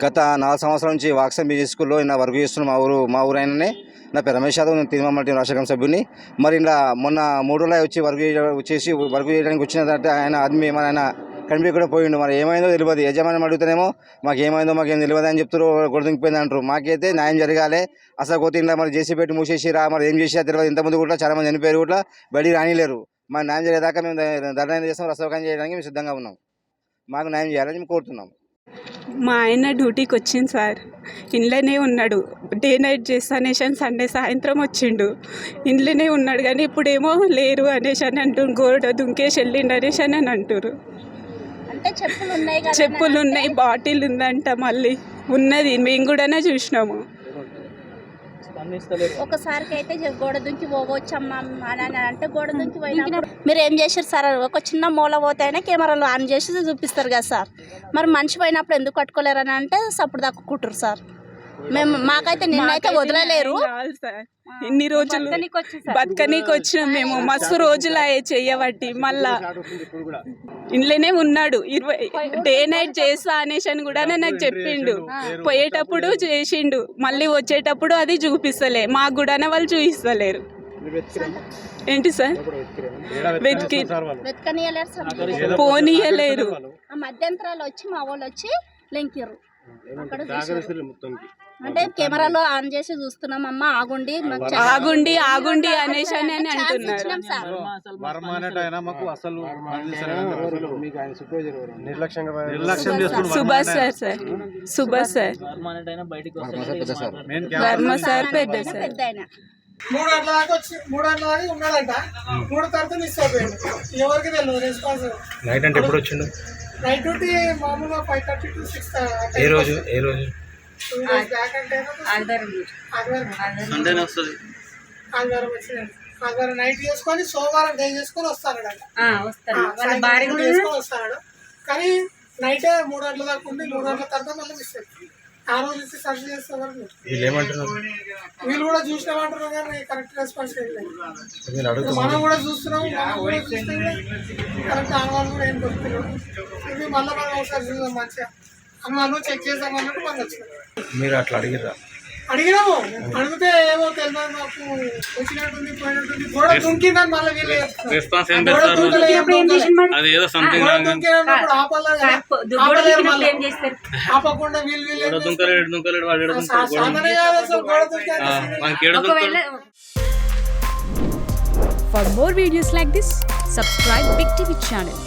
గత 4 సంవత్సరాల నుంచి వాక్సన్ బీజీ స్కూల్లో నా వర్క్ చేస్తున్న మా ఊరు ఆయననే. నా పేరు రమేష్ యాదవ్, నేను తిరుమల టీం రాష్ట్ర కమిటీ సభ్యుని. మరి ఇలా మొన్న 3 రోజులు వచ్చి వర్క్ చేయడానికి వచ్చిన తర్వాత ఆయన ఆద్మీ మన ఆయన కనిపి కూడా పోయిండు. మరి ఏమైందో తెలియదు. యజమాని అడుగుతానేమో మాకు ఏమైందో మాకేం తెలియదు అని చెప్తారు, గొడదింగిపోయింది అంటారు. మాకైతే న్యాయం జరగాలి. అసలు పోతే ఇలా మరి జేసీ పెట్టి మూసేసిరా, మరి ఏం చేసినా తెలియదు. ఇంతకుముందు కూడా చాలా మంది చనిపోయారు, కూడా బయటికి రానిలేరు. మా న్యాయం జరిగేదాకా మేము ధర్నా చేస్తాం, రసవకాయం చేయడానికి మేము సిద్ధంగా ఉన్నాం. మాకు న్యాయం చేయాలని మేము కోరుతున్నాం. మా ఆయన డ్యూటీకి వచ్చింది సార్, ఇంట్లోనే ఉన్నాడు. డే నైట్ చేస్తానేసి సండే సాయంత్రం వచ్చిండు, ఇంట్లోనే ఉన్నాడు. కానీ ఇప్పుడేమో లేరు అనేసి అని అంటుండు, గోడ దుంకేసి వెళ్ళిండు అనేసి అని అంటారు. చెప్పులు ఉన్నాయి, బాటిల్ ఉందంట, మళ్ళీ ఉన్నది, మేము కూడా చూసినాము. ఒకసారికి అయితే గోడ దుంకి పోవచ్చమ్మా అని అంటే గోడ దుంకి పోయినప్పుడు మీరు ఏం చేశారు సార్? ఒక చిన్న మూల పోతేనే కెమెరాలు ఆన్ చేసి చూపిస్తారు కదా సార్. మరి మనిషి పోయినప్పుడు ఎందుకు కట్టుకోలేరని అంటే సప్పుడు దక్కుకుంటారు సార్. మాకైతే నిన్నైతే వదలలేరు. ఇన్ని రోజులు బతకనీకి వచ్చినాం మేము, మస్తు రోజులు చెయ్యబట్టి. మళ్ళా ఇంట్లోనే ఉన్నాడు, డే నైట్ చేస్తా అనేసి అని కూడా నాకు చెప్పిండు. పోయేటప్పుడు చేసిండు, మళ్ళీ వచ్చేటప్పుడు అది చూపిస్తలే. మాకు కూడా వాళ్ళు చూపిస్తలేరు. ఏంటి సార్? పోనీయలేరు. మధ్యంతరాలు వచ్చి మా వాళ్ళు వచ్చి లెంకిర్రు. అంటే కెమెరాలో ఆన్ చేసి చూస్తున్నాం, అమ్మ ఆగుండి ఆగుండి ఆగుండి అనేసి అని అంటున్నారు. Subhash sir, sir Subhash sir, Varma sir పెద్ద సార్. 3 గంటల దాకా వచ్చి 3 గంటల దాకా ఉన్నాడంట. 3 తర్వాత మిస్ అయిపోయాడు. ఎవరికి తెలియదు రెస్పాన్స్. నైట్ అంటే ఎప్పుడు వచ్చిండు? నైట్ డ్యూటీ మామూలుగా 5:30 to 6. ఏ రోజు? 2 days బ్యాక్ అంటే ఆదివారం వచ్చిందండి. ఆదివారం నైట్ చేసుకొని సోమవారం డే చేసుకొని వస్తాడు. వస్తాడు కానీ నైటే 3 గంటల దాకా ఉండి 3 గంటల తర్వాత మళ్ళీ మిస్ అయిపోయింది. ఆ రోజు ఇచ్చి సర్చ్ చేస్తారు. వీళ్ళు కూడా చూసినామంటారు కానీ కరెక్ట్ రెస్పాన్స్ లేదు. మనం కూడా చూస్తున్నాము, కరెక్ట్ అనుభవాలు కూడా ఏం దొరుకుతున్నాం. ఇది మళ్ళీ మనం ఒకసారి చూద్దాం, మంచిగా అనుభవాలు చెక్ చేద్దాం అన్నట్టు మనం వచ్చినాం. మీరు అట్లా అడిగినాము, అడిగితే ఏమో తెలియదు, మాకు వచ్చినట్టుంది పోయినట్టుంది. గోడ దుంకిందని మళ్ళీ వీళ్ళు ఆపకుండా వీళ్ళు For more videos like this, subscribe Big TV channel.